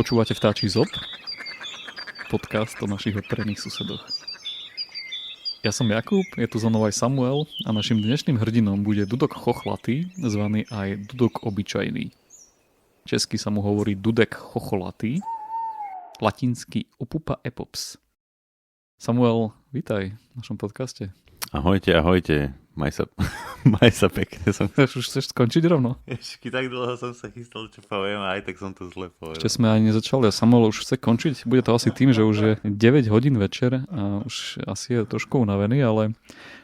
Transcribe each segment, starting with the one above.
Počúvate Vtáčí zob? Podcast o našich odprených susedoch. Ja som Jakub, je tu so mnou aj Samuel a našim dnešným hrdinom bude Dudok Chochlatý, zvaný aj Dudok Obyčajný. Česky sa mu hovorí Dudek Chocholatý, latinsky Opupa epops. Samuel, vítaj v našom podcaste. Ahojte. Maj sa pekne. Už chceš skončiť rovno? Ešte tak dlho som sa chystal, čo poviem, a aj tak som to zle povedal. Ešte sme ani nezačali a Samuel už chce končiť. Bude to asi tým, že už je 9 hodín večer a už asi je trošku unavený, ale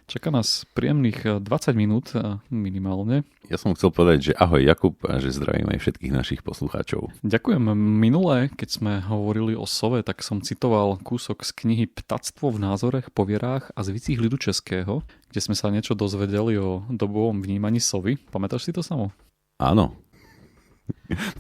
čaká nás príjemných 20 minút minimálne. Ja som chcel povedať, že ahoj Jakub a že zdravím aj všetkých našich poslucháčov. Ďakujem. Minulé, keď sme hovorili o sove, tak som citoval kúsok z knihy Ptactvo v názorech, povierách a zvycích ľudu českého, kde sme sa niečo dozvedeli o dobovom vnímaní sovy. Pamätáš si to, Samo? Áno.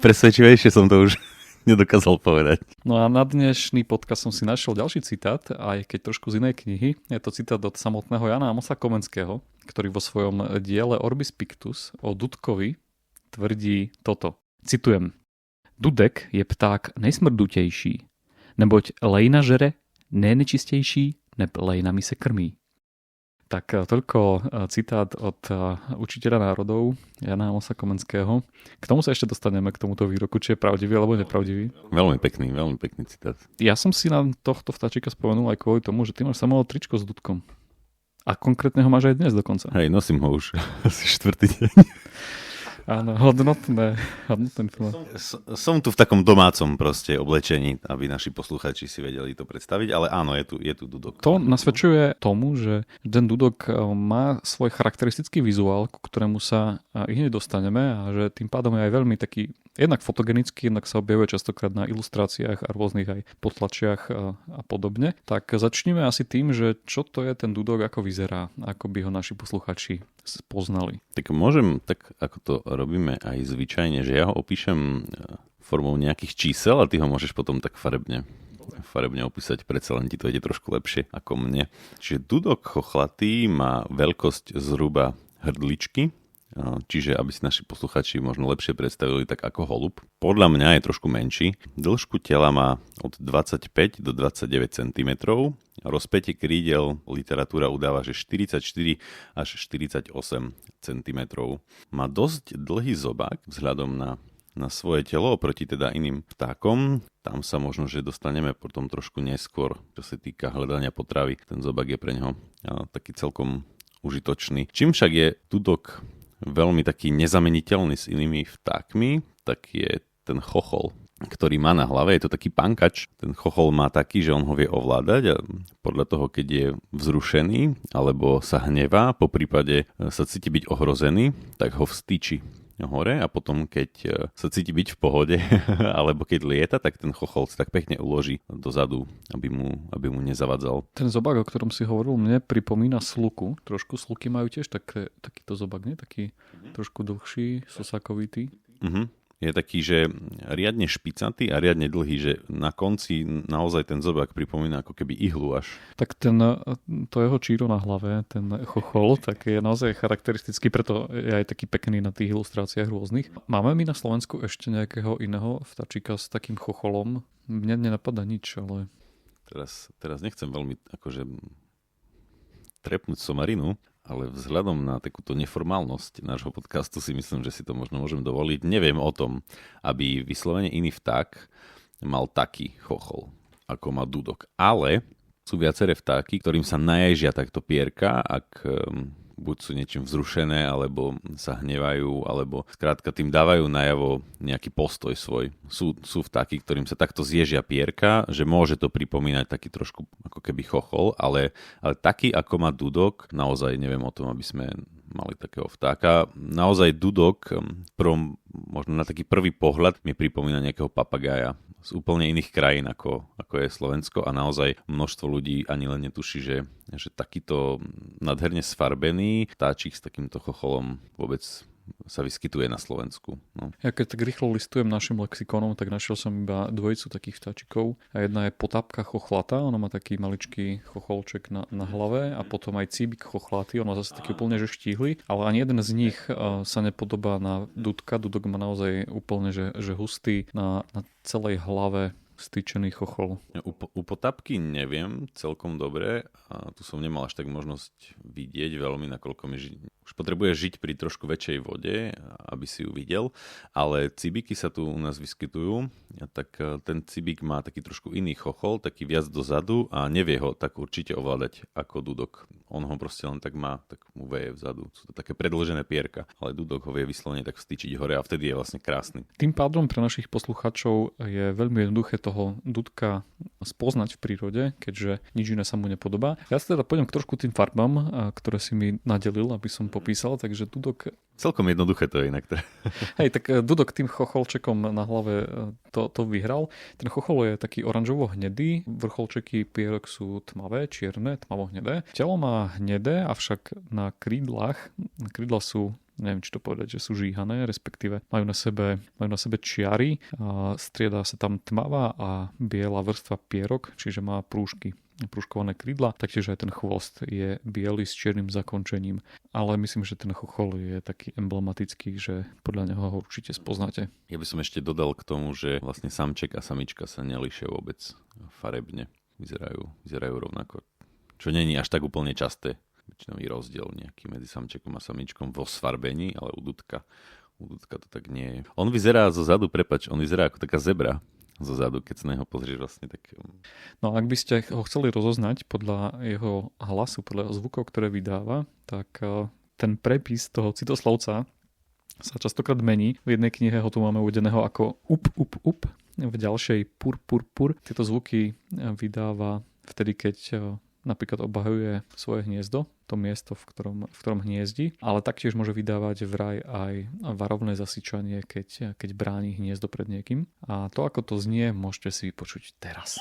Presvedčivejšie som to už nedokázal povedať. No a na dnešný podcast som si našiel ďalší citát, aj keď trošku z inej knihy. Je to citát od samotného Jana Amosa Komenského, ktorý vo svojom diele Orbis Pictus o Dudkovi tvrdí toto. Citujem. Dudek je pták nejsmrdutejší, neboť lejna žere, nejnečistejší, neb lejnami se krmí. Tak toľko citát od učiteľa národov Jana Amosa Komenského. K tomu sa ešte dostaneme, k tomuto výroku, či je pravdivý alebo nepravdivý. Veľmi pekný citát. Ja som si na tohto vtáčika spomenul aj kvôli tomu, že ty máš Samuel tričko s Dudkom. A konkrétne ho máš aj dnes dokonca. Hej, nosím ho už asi 4. deň. Áno, hodnotné film. Som tu v takom domácom proste oblečení, aby naši poslucháči si vedeli to predstaviť, ale áno, je tu Dudok. To nasvedčuje tomu, že ten Dudok má svoj charakteristický vizuál, ku ktorému sa hneď dostaneme a že tým pádom je aj veľmi taký jednak fotogenický, jednak sa objavuje častokrát na ilustráciách a rôznych aj potlačiach a podobne. Tak začneme asi tým, že čo to je ten Dudok, ako vyzerá, ako by ho naši posluchači poznali. Tak môžem, tak ako to robíme aj zvyčajne, že ja ho opíšem formou nejakých čísel a ty ho môžeš potom tak farebne opísať, predsa len ti to ide trošku lepšie ako mne. Čiže Dudok Chochlatý má veľkosť zhruba hrdličky, čiže aby si naši posluchači možno lepšie predstavili, tak ako holub. Podľa mňa je trošku menší. Dĺžku tela má od 25 do 29 cm. Rozpätie krídel literatúra udáva, že 44 až 48 cm. Má dosť dlhý zobák vzhľadom na svoje telo oproti teda iným vtákom. Tam sa možno, že dostaneme potom trošku neskôr, čo sa týka hľadania potravy. Ten zobák je pre ňoho taký celkom užitočný. Čím však je Dudok veľmi taký nezameniteľný s inými vtákmi, tak je ten chochol, ktorý má na hlave. Je to taký pankač. Ten chochol má taký, že on ho vie ovládať a podľa toho, keď je vzrušený alebo sa hnevá, po prípade sa cíti byť ohrozený, tak ho vstýči hore a potom, keď sa cíti byť v pohode alebo keď lieta, tak ten chochol sa tak pekne uloží dozadu, aby mu nezavadzal. Ten zobák, o ktorom si hovoril, mne pripomína sluku. Trošku sluky majú tiež takýto zobák, nie? Taký trošku dlhší, sosakovitý. Je taký, že riadne špicatý a riadne dlhý, že na konci naozaj ten zobák pripomína ako keby ihlu až. Tak to jeho číro na hlave, ten chochol, tak je naozaj charakteristický, preto je aj taký pekný na tých ilustráciách rôznych. Máme my na Slovensku ešte nejakého iného vtáčika s takým chocholom? Mne nenapadá nič, ale... Teraz nechcem veľmi akože trepnúť somarinu, ale vzhľadom na takúto neformálnosť nášho podcastu si myslím, že si to možno môžem dovoliť. Neviem o tom, aby vyslovene iný vták mal taký chochol, ako má Dudok. Ale sú viaceré vtáky, ktorým sa naježia takto pierka, ak buď sú niečím vzrušené, alebo sa hnevajú, alebo skrátka tým dávajú najavo nejaký postoj svoj. Sú vtáky, ktorým sa takto zježia pierka, že môže to pripomínať taký trošku ako keby chochol, ale taký ako má Dudok, naozaj neviem o tom, aby sme mali takého vtáka. Naozaj Dudok, možno na taký prvý pohľad mi pripomína nejakého papagája z úplne iných krajín, ako je Slovensko a naozaj množstvo ľudí ani len netuší, že takýto nádherne sfarbený vtáčik s takýmto chocholom vôbec sa vyskytuje na Slovensku. No. Ja keď tak rýchlo listujem našim lexikónom, tak našiel som iba dvojicu takých vtáčikov. A jedna je potápka chochlata, ona má taký maličký chocholček na hlave a potom aj cíbik chochlatý, on má zase taký úplne že štíhly, ale ani jeden z nich sa nepodobá na dudka. Dudok má naozaj úplne že hustý na celej hlave stýčený chochol. U potápky neviem celkom dobre a tu som nemal až tak možnosť vidieť veľmi, nakoľko mi už potrebuje žiť pri trošku väčšej vode, aby si ju videl, ale cibiky sa tu u nás vyskytujú, tak ten cibik má taký trošku iný chochol, taký viac dozadu a nevie ho tak určite ovládať ako dudok. On ho proste len tak má, tak mu veje vzadu. Sú to také predĺžené pierka, ale dudok ho vie vyslovene tak vstýčiť hore a vtedy je vlastne krásny. Tým pádom pre našich poslucháčov je veľmi jednoduché toho dudka spoznať v prírode, keďže nič iné sa mu nepodobá. Ja sa teda pôjdem k trošku tým farbám, ktoré si mi nadelil, aby som popísal, takže dudok... Celkom jednoduché to je inak. Hej, tak dudok tým chocholčekom na hlave to vyhral. Ten chochol je taký oranžovo-hnedý, vrcholčeky pierok sú tmavé, čierne, tmavo-hnedé. Telo má hnedé, avšak na krídla sú, neviem, či to povedať, že sú žíhané, respektíve majú na sebe čiary, a striedá sa tam tmavá a biela vrstva pierok, čiže má prúžkované krídla, taktiež aj ten chvost je biely s čiernym zakončením, ale myslím, že ten chochol je taký emblematický, že podľa neho ho určite spoznáte. Ja by som ešte dodal k tomu, že vlastne samček a samička sa nelíšia vôbec farebne, vyzerajú rovnako, čo nie je až tak úplne časté. Väčšinový rozdiel nejaký medzi samčekom a samičkom vo sfarbení, ale u dudka to tak nie je. On vyzerá on vyzerá ako taká zebra zo zadu, keď sa na neho pozrieš vlastne tak... No ak by ste ho chceli rozoznať podľa jeho hlasu, podľa zvukov, ktoré vydáva, tak ten prepis toho citoslovca sa častokrát mení. V jednej knihe ho tu máme uvedeného ako up, v ďalšej pur. Tieto zvuky vydáva vtedy, keď napríklad obahuje svoje hniezdo, to miesto, v ktorom hniezdi, ale taktiež môže vydávať vraj aj varovné zasičanie, keď bráni hniezdo pred niekým. A to, ako to znie, môžete si vypočuť teraz.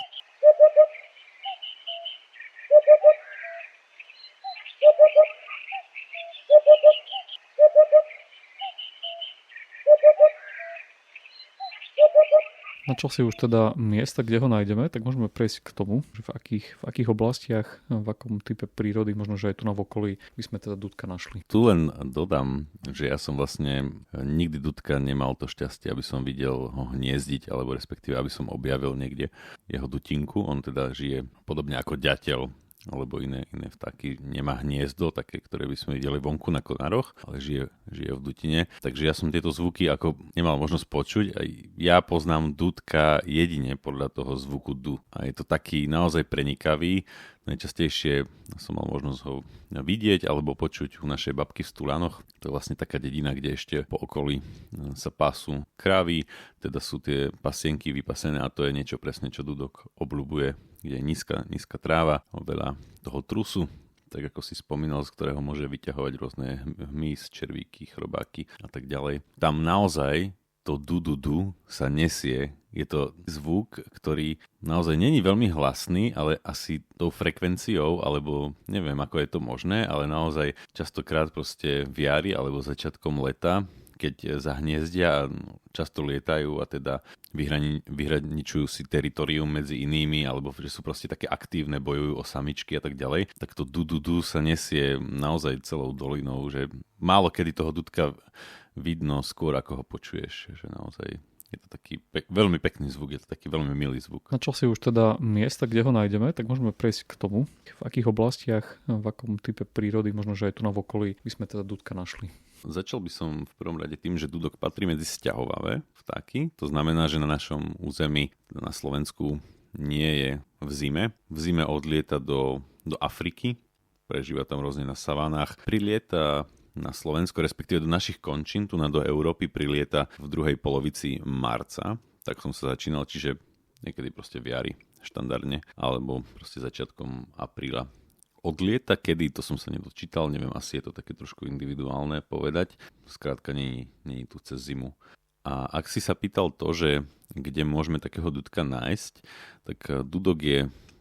Načal si už teda miesta, kde ho nájdeme, tak môžeme prejsť k tomu, že v akých oblastiach, v akom type prírody, možno, že aj tu na okolí by sme teda dudka našli. Tu len dodám, že ja som vlastne nikdy dudka nemal to šťastie, aby som videl ho hniezdiť, alebo respektíve, aby som objavil niekde jeho dutinku. On teda žije podobne ako ďateľ, alebo iné vtáky, nemá hniezdo, také, ktoré by sme videli vonku na konároch, ale žije v dutine. Takže ja som tieto zvuky ako nemal možnosť počuť a ja poznám dudka jedine podľa toho zvuku du. A je to taký naozaj prenikavý. Najčastejšie som mal možnosť ho vidieť alebo počuť u našej babky v Stulanoch. To je vlastne taká dedina, kde ešte po okolí sa pasú krávy, teda sú tie pasienky vypasené a to je niečo presne, čo dudok obľubuje, kde je nízka tráva, veľa toho trusu, tak ako si spomínal, z ktorého môže vyťahovať rôzne hmyz, červíky, chrobáky a tak ďalej. Tam naozaj to du sa nesie. Je to zvuk, ktorý naozaj není veľmi hlasný, ale asi tou frekvenciou, alebo neviem, ako je to možné, ale naozaj častokrát proste v jari alebo začiatkom leta, keď zahniezdia a často lietajú a teda vyhraničujú si teritorium medzi inými, alebo že sú proste také aktívne, bojujú o samičky a tak ďalej, tak to du sa nesie naozaj celou dolinou, že málo kedy toho dudka vidno skôr, ako ho počuješ, že naozaj je to taký veľmi pekný zvuk, je to taký veľmi milý zvuk. Načal si už teda miesta, kde ho nájdeme, tak môžeme prejsť k tomu, v akých oblastiach, v akom type prírody, možno, že aj tu na okolí by sme teda dudka našli. Začal by som v prvom rade tým, že dudok patrí medzi sťahovavé vtáky. To znamená, že na našom území, na Slovensku, nie je v zime. V zime odlieta do Afriky, prežíva tam rôzne na savánach. Prilieta na Slovensko, respektíve do našich končín, tu do Európy prilieta v druhej polovici marca. Tak som sa začínal, čiže niekedy proste v jari štandardne, alebo proste začiatkom apríla. Odlieta kedy, to som sa nedočítal, neviem, asi je to také trošku individuálne povedať. Skrátka nie je tu cez zimu. A ak si sa pýtal to, že kde môžeme takého dudka nájsť, tak dudok je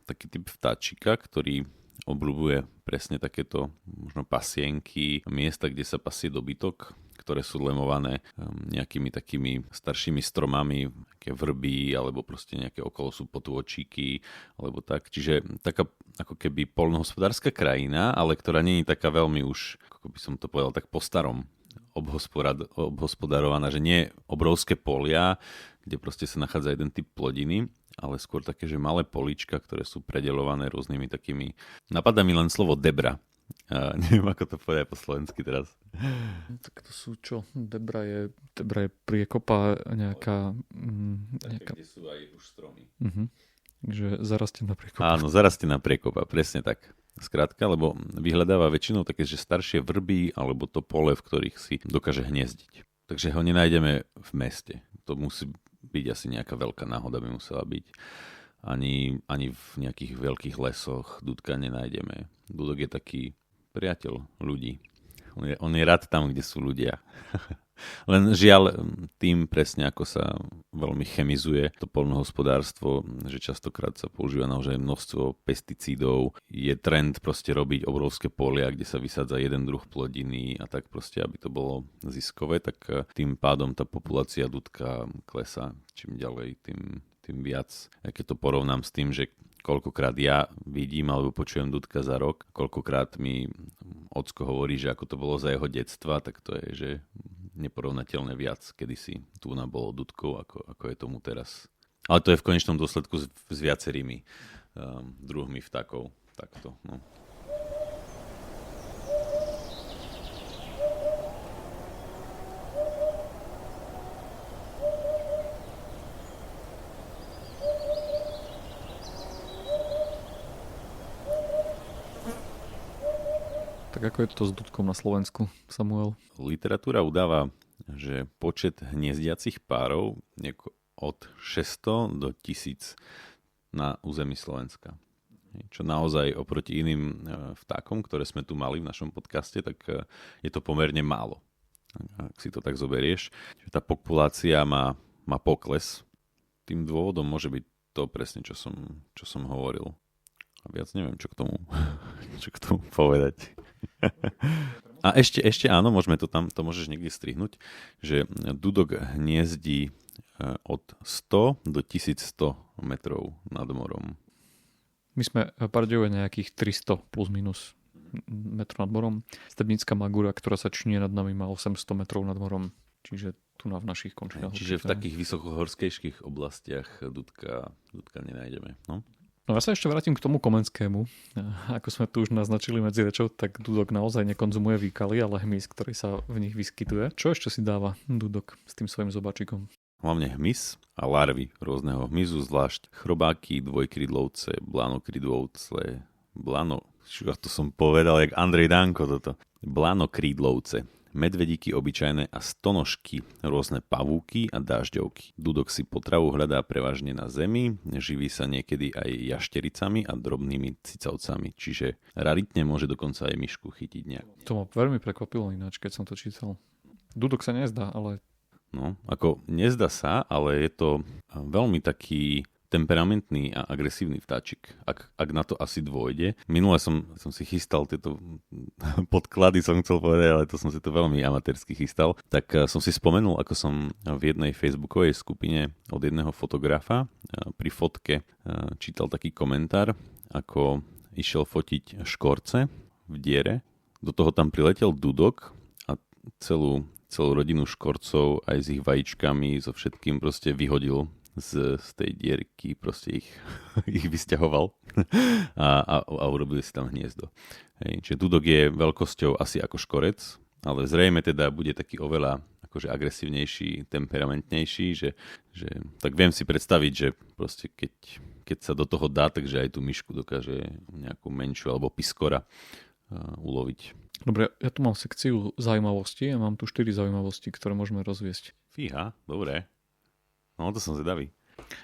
taký typ vtáčika, ktorý obľúbuje presne takéto možno pasienky, miesta, kde sa pasie dobytok, ktoré sú lemované nejakými takými staršími stromami, nejaké vrby, alebo proste nejaké okolo sú potôčiky, alebo tak. Čiže taká ako keby poľnohospodárska krajina, ale ktorá nie je taká veľmi už, ako by som to povedal, tak po starom obhospodarovaná, že nie obrovské polia, kde proste sa nachádza jeden typ plodiny, ale skôr také, že malé políčka, ktoré sú predeľované rôznymi takými... Napadá mi len slovo debra. Neviem, ako to povedať po slovensky teraz. Tak to sú čo? Debra je priekopa nejaká... Také, kde sú aj už stromy. Že zarastená priekopa. Áno, zarastená priekopa, presne tak. Skrátka, lebo vyhľadáva väčšinou také, že staršie vrby alebo to pole, v ktorých si dokáže hniezdiť. Takže ho nenájdeme v meste. To musí byť asi nejaká veľká náhoda, by musela byť. Ani v nejakých veľkých lesoch dudka nenájdeme. Dudok je taký priateľ ľudí. On je rád tam, kde sú ľudia. Len žiaľ tým presne, ako sa veľmi chemizuje to poľnohospodárstvo, že častokrát sa používa naozaj množstvo pesticídov. Je trend proste robiť obrovské polia, kde sa vysádza jeden druh plodiny a tak proste, aby to bolo ziskové, tak tým pádom tá populácia dudka klesá. Čím ďalej, tým viac. Keď to porovnám s tým, že koľkokrát ja vidím alebo počujem dudka za rok, koľkokrát mi ocko hovorí, že ako to bolo za jeho detstva, tak to je, že neporovnateľne viac, kedysi tu bolo dudkov, ako je tomu teraz. Ale to je v konečnom dôsledku s viacerými druhmi vtákov. Takto, no. Tak ako je to s dudkom na Slovensku, Samuel? Literatúra udáva, že počet hniezdiacich párov je od 600 do 1000 na území Slovenska. Čo naozaj oproti iným vtákom, ktoré sme tu mali v našom podcaste, tak je to pomerne málo. Ak si to tak zoberieš. Tá populácia má pokles. Tým dôvodom môže byť to presne, čo som hovoril. A viac neviem, čo k tomu povedať. A ešte áno, môžeme to môžeš niekde strihnúť, že dudok hniezdí od 100 do 1100 metrov nad morom. My sme Bardejove nejakých 300 plus minus metrov nad morom. Stebnická Magura, ktorá sa činie nad nami, má 800 metrov nad morom. Čiže tu v našich končinách. Čiže v takých vysokohorskejších oblastiach dudka nenájdeme. No ja sa ešte vrátim k tomu Komenskému. Ako sme tu už naznačili medzi rečou, tak dudok naozaj nekonzumuje výkaly, ale hmyz, ktorý sa v nich vyskytuje. Čo ešte si dáva dudok s tým svojim zobáčikom? Hlavne hmyz a larvy rôzneho hmyzu, zvlášť chrobáky, dvojkrydlovce, blanokrydlovce, to som povedal, jak Andrej Danko toto. Blanokrydlovce, medvedíky obyčajné a stonožky, rôzne pavúky a dážďovky. Dudok si potravu hľadá prevažne na zemi, živí sa niekedy aj jaštericami a drobnými cicavcami, čiže raritne môže dokonca aj myšku chytiť nejak. To ma veľmi prekvapilo ináč, keď som to čítal. Dudok sa nezdá, ale... No, ako nezdá sa, ale je to veľmi taký temperamentný a agresívny vtáčik, ak na to asi dôjde. Minule som si chystal tieto podklady, som chcel povedať, ale to som si to veľmi amatérsky chystal. Tak som si spomenul, ako som v jednej facebookovej skupine od jedného fotografa pri fotke čítal taký komentár, ako išiel fotiť škorce v diere. Do toho tam priletel dudok a celú rodinu škorcov aj s ich vajíčkami, so všetkým proste vyhodil z tej dierky, proste ich vysťahoval a urobili si tam hniezdo. Hej. Čiže dudok je veľkosťou asi ako škorec, ale zrejme teda bude taký oveľa akože agresívnejší, temperamentnejší, že tak viem si predstaviť, že proste keď sa do toho dá, takže aj tú myšku dokáže nejakú menšiu alebo piskora uloviť. Dobre, ja tu mám sekciu zaujímavosti a mám tu 4 zaujímavosti, ktoré môžeme rozviesť. Fíha, dobre. No, to som zvedavý.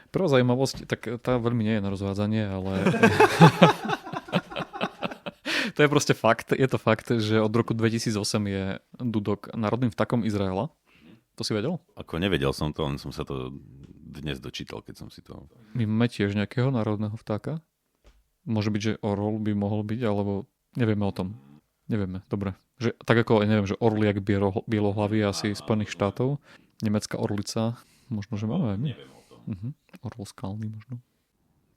Prvá zaujímavosť, tak tá veľmi nie je na rozvádzanie, ale... To je proste fakt. Je to fakt, že od roku 2008 je dudok národným vtákom Izraela. To si vedel? Ako nevedel som to, len som sa to dnes dočítal, keď som si to... My máme tiež nejakého národného vtáka? Môže byť, že orol by mohol byť, alebo nevieme o tom. Nevieme, dobre. Že, tak ako, neviem, že orliak bielohlavý asi Spojených štátov, nemecká orlica, možno, že máme aj my. Orol skalný možno.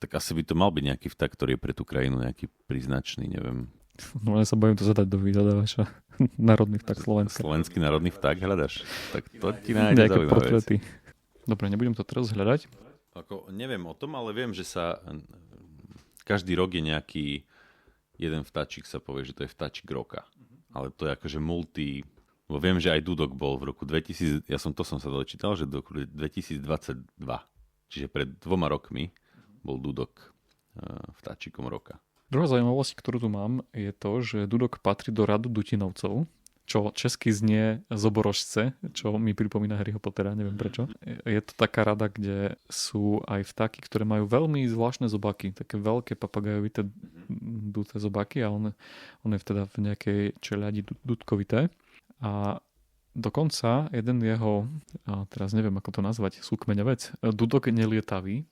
Tak asi by to mal byť nejaký vták, ktorý je pre tú krajinu nejaký príznačný, neviem. No ja sa bojím to zadať do vyhľadávača. Národný vták Slovenska. Slovenský národný vták hľadaš? Tak to ti nájde zaujímavé portréty. Dobre, nebudem to teraz hľadať. Ako, neviem o tom, ale viem, že sa každý rok je nejaký jeden vtáčik, sa povie, že to je vtáčik roka. Ale to je akože bo viem, že aj Dudok bol v roku 2000, to som sa dočítal, že do roku 2022. Čiže pred 2 rokmi bol Dudok vtáčikom roka. Druhá zaujímavosť, ktorú tu mám, je to, že Dudok patrí do radu Dutinovcov, čo česky znie zoborožce, čo mi pripomína Harryho Pottera, neviem prečo. Je to taká rada, kde sú aj vtáky, ktoré majú veľmi zvláštne zobáky, také veľké papagajovité duté zobáky a on je teda v nejakej čeľadi dudkovité. A dokonca jeden jeho, teraz neviem ako to nazvať, súkmeňovec, dudok nelietavý,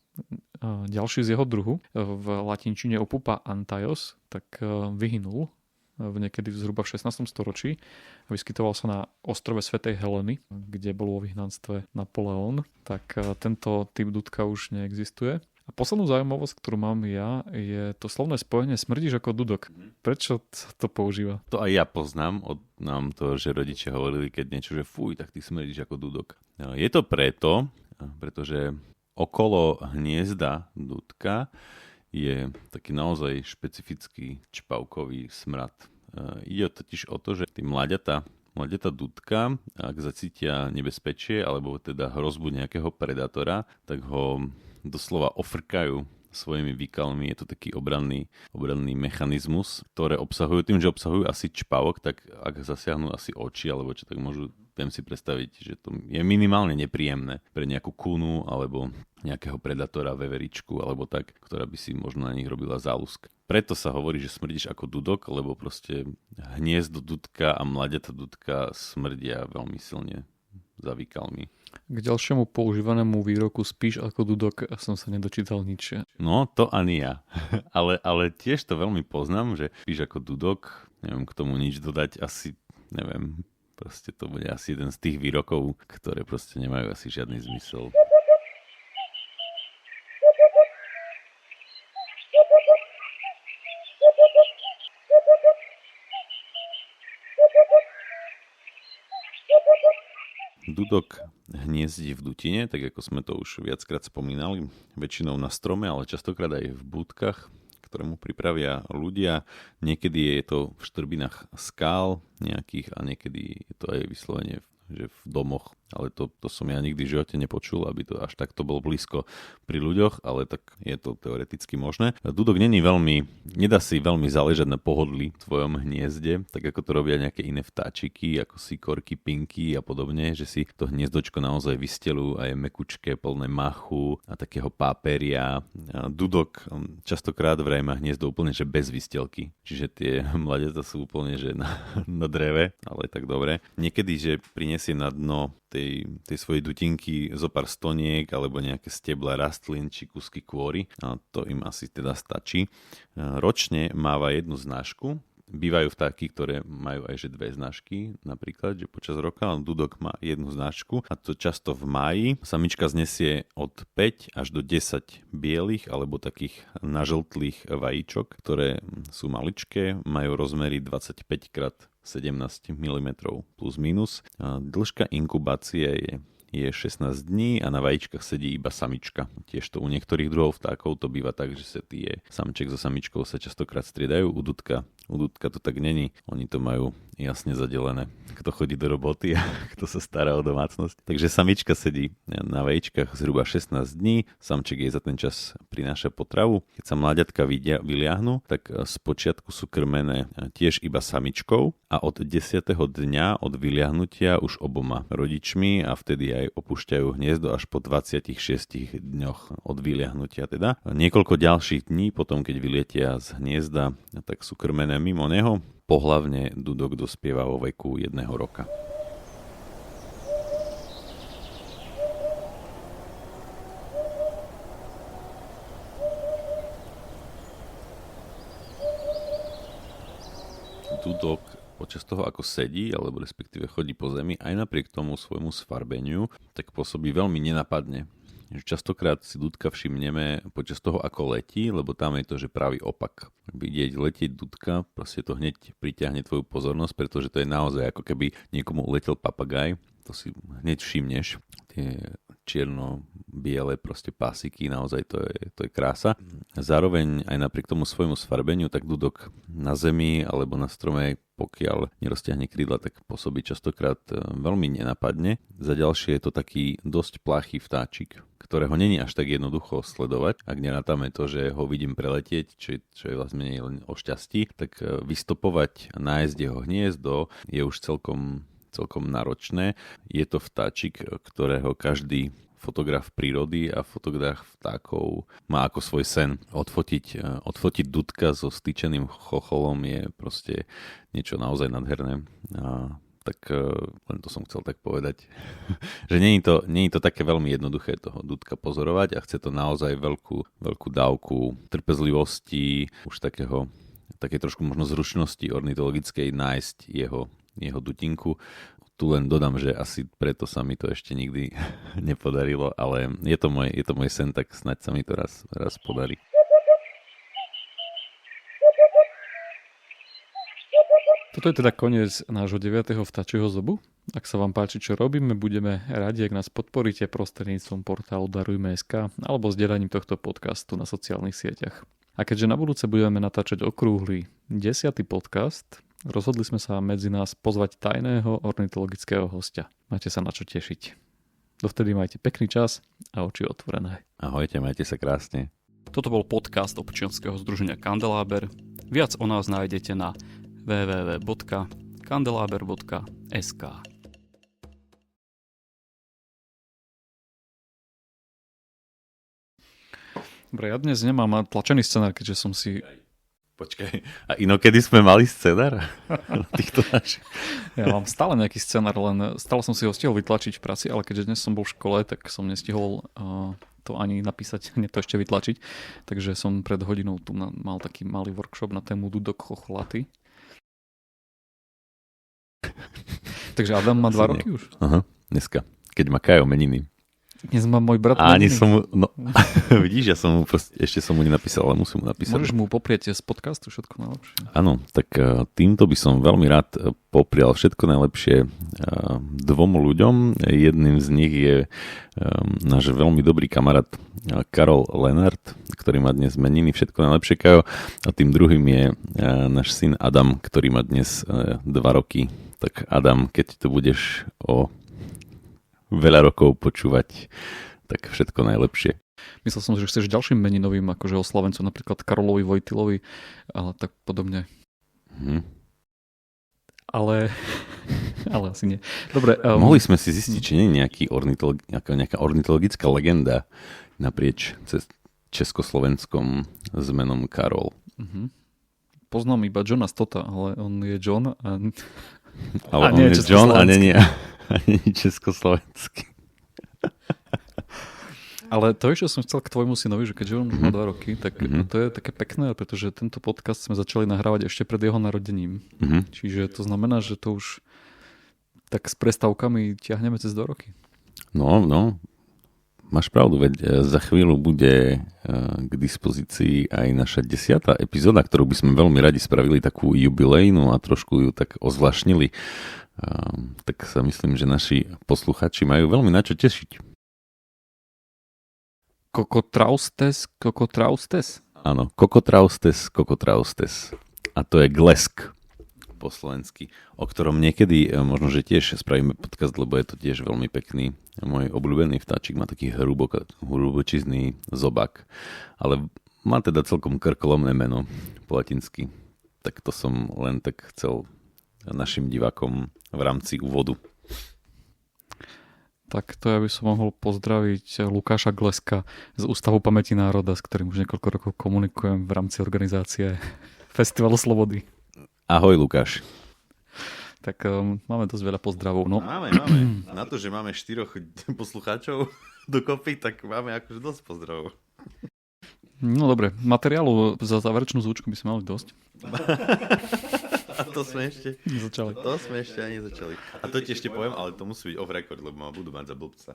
ďalší z jeho druhu, v latinčine Opupa antaios, tak vyhynul niekedy zhruba v 16. storočí a vyskytoval sa na ostrove Svätej Heleny, kde bol vo vyhnanstve Napoleon, tak tento typ dudka už neexistuje. A poslednú zaujímavosť, ktorú mám ja, je to slovné spojenie smrdíš ako dudok. Prečo sa to používa? To aj ja poznám od nám to, že rodičia hovorili, keď niečo, že fuj, tak ty smrdíš ako dudok. Je to pretože okolo hniezda dudka je taký naozaj špecifický čpavkový smrad. Ide totiž o to, že tí mláďata dudka, ak zacítia nebezpečie alebo teda hrozbu nejakého predátora, tak ho doslova ofrkajú svojimi výkalmi. Je to taký obranný mechanizmus, ktoré obsahujú, tým, že obsahujú asi čpavok, tak ak zasiahnu asi oči alebo čo, tak viem si predstaviť, že to je minimálne nepríjemné pre nejakú kunu alebo nejakého predátora, veveričku alebo tak, ktorá by si možno na nich robila záľusk. Preto sa hovorí, že smrdíš ako dudok, lebo proste hniezdo dudka a mladiatá dudka smrdia veľmi silne za výkalmi. K ďalšiemu používanému výroku spíš ako dudok som sa nedočítal nič. No, to ani ja. ale tiež to veľmi poznám, že spíš ako dudok, neviem k tomu nič dodať, asi neviem. Proste to bude asi jeden z tých výrokov, ktoré proste nemajú asi žiadny zmysel. Dudok hniezdí v dutine, tak ako sme to už viackrát spomínali, väčšinou na strome, ale častokrát aj v búdkach, ktoré mu pripravia ľudia. Niekedy je to v štrbinách skál nejakých a niekedy je to aj vyslovene že v domoch, ale to som ja nikdy v živote nepočul, aby to až takto bolo blízko pri ľuďoch, ale tak je to teoreticky možné. Dudok nedá si veľmi záležať na pohodlí v tvojom hniezde, tak ako to robia nejaké iné vtáčiky, ako sikorky, pinky a podobne, že si to hniezdočko naozaj vystelujú a je mekučké, plné machu a takého páperia. Dudok častokrát vraj má hniezdo úplne, že bez vystelky, čiže tie mladiatá sú úplne, že na dreve, ale tak dobre. Niekedy, že prinesie na dno tej svojej dutinky zo pár stoniek alebo nejaké stebla rastlín či kusky kôry a to im asi teda stačí. Ročne máva jednu znášku. Bývajú vtáky, ktoré majú aj že 2 znášky, napríklad, že počas roka, ale dudok má jednu znášku a to často v máji. Samička znesie od 5 až do 10 bielých alebo takých nažltlých vajíčok, ktoré sú maličké, majú rozmery 25x 17 mm plus minus. Dĺžka inkubácie je 16 dní a na vajíčkach sedí iba samička. Tiež to u niektorých druhov vtákov to býva tak, že sa tie samček so samičkou sa častokrát striedajú. U dudka to tak není. Oni to majú jasne zadelené. Kto chodí do roboty a kto sa stará o domácnosť. Takže samička sedí na vajíčkach zhruba 16 dní. Samček jej za ten čas prináša potravu. Keď sa mláďatka vyliahnu, tak spočiatku sú krmené tiež iba samičkou a od 10. dňa od vyliahnutia už oboma rodičmi a vtedy aj opúšťajú hniezdo až po 26 dňoch od vyliahnutia. Teda niekoľko ďalších dní potom, keď vylietia z hniezda, tak sú krmené mimo neho. Pohlavne dudok dospieva vo veku 1 roka. dudok počas toho, ako sedí, alebo respektíve chodí po zemi, aj napriek tomu svojmu sfarbeniu, tak pôsobí veľmi nenapadne. Častokrát si dudka všimneme počas toho, ako letí, lebo tam je to, že pravý opak. Vidieť letieť dudka, proste to hneď pritiahne tvoju pozornosť, pretože to je naozaj ako keby niekomu uletel papagaj. To si hneď všimneš. Tie čierno-biele proste pásiky, naozaj to je krása. Zároveň aj napriek tomu svojmu sfarbeniu, tak dudok na zemi alebo na strome, pokiaľ neroztiahne krídla, tak pôsobí častokrát veľmi nenapadne. Za ďalšie je to taký dosť plachý vtáčik, ktorého není až tak jednoducho sledovať. Ak nerátame to, že ho vidím preletieť, čo je vlastne len o šťastí, tak vystopovať, nájsť jeho hniezdo je už celkom náročné. Je to vtáčik, ktorého každý fotograf prírody a fotograf vtákov má ako svoj sen. Odfotiť dudka so stýčeným chocholom je proste niečo naozaj nádherné. Tak len to som chcel tak povedať, že nie je to také veľmi jednoduché toho dudka pozorovať a chce to naozaj veľkú dávku trpezlivosti, už také trošku možno zručnosti ornitologickej nájsť jeho dutinku. Tu len dodám, že asi preto sa mi to ešte nikdy nepodarilo, ale je to môj sen, tak snáď sa mi to raz podarí. Toto je teda koniec nášho 9. vtáčieho zobu. Ak sa vám páči, čo robíme, budeme radi, ak nás podporíte prostredníctvom portálu Darujme.sk alebo zdieľaním tohto podcastu na sociálnych sieťach. A keďže na budúce budeme natáčať okrúhly 10. podcast, rozhodli sme sa medzi nás pozvať tajného ornitologického hostia. Máte sa na čo tešiť. Dovtedy majte pekný čas a oči otvorené. Ahojte, majte sa krásne. Toto bol podcast občianskeho združenia Kandeláber. Viac o nás nájdete na www.kandelaber.sk. Dobre, ja dnes nemám tlačený scenár, keďže som si... Počkaj, a inokedy sme mali scenár? Ja mám stále nejaký scenár, len stále som si ho stihol vytlačiť v práci, ale keďže dnes som bol v škole, tak som nestihol to ani napísať, nie to ešte vytlačiť. Takže som pred hodinou tu mal taký malý workshop na tému dudok chochlaty. Takže Adam má 2 roky už. Aha, dneska, keď má Kajo meniny. Dnes má môj brat meniny. Ani som mu, vidíš, ja som mu ešte som mu nenapísal, ale musím mu napísať. Môžeš mu poprieť z podcastu všetko najlepšie. Áno, tak týmto by som veľmi rád poprial všetko najlepšie 2 ľuďom. Jedným z nich je náš veľmi dobrý kamarát Karol Lenart, ktorý má dnes meniny. Všetko najlepšie, Kajo. A tým druhým je náš syn Adam, ktorý má dnes 2 roky. Tak Adam, keď to budeš o veľa rokov počúvať, tak všetko najlepšie. Myslel som, že chceš ďalším meninovým akože oslavencom, napríklad Karolovi Vojtilovi, ale tak podobne. Ale asi nie. Dobre. Mohli sme si zistiť, či nie je nejaká ornitologická legenda naprieč cez Československom s menom Karol. Poznám iba Johna Stotta, ale on je John a... Ale on je John a není československý. Ale to, čo som chcel k tvojmu synovi, že keďže on má 2 roky, tak to je také pekné, pretože tento podcast sme začali nahrávať ešte pred jeho narodením. Čiže to znamená, že to už tak s prestávkami ťahneme cez 2 roky. No, máš pravdu, veď za chvíľu bude k dispozícii aj naša 10. epizóda, ktorú by sme veľmi radi spravili takú jubilejnú a trošku ju tak ozvláštnili. Tak sa myslím, že naši posluchači majú veľmi na čo tešiť. Kokotraustes? Áno, Kokotraustes. A to je glesk po slovensky, o ktorom niekedy možno, že tiež spravíme podcast, lebo je to tiež veľmi pekný. Môj obľúbený vtáčik má taký hrubočizný zobák, ale má teda celkom krkolomné meno po latinsky. Tak to som len tak chcel našim divákom v rámci úvodu. Tak to ja by som mohol pozdraviť Lukáša Gleska z Ústavu pamäti národa, s ktorým už niekoľko rokov komunikujem v rámci organizácie Festivalu Slobody. Ahoj, Lukáš. Tak máme dosť veľa pozdravov. No. Máme. Na to, že máme 4 poslucháčov dokopy, tak máme akože dosť pozdravov. No dobre, materiálu za záverečnú zvučku by sme mali dosť. To sme ešte... Nezačali. To sme ešte ani nezačali. A to ti ešte poviem, ale to musí byť off record, lebo ma budú mať za blbca.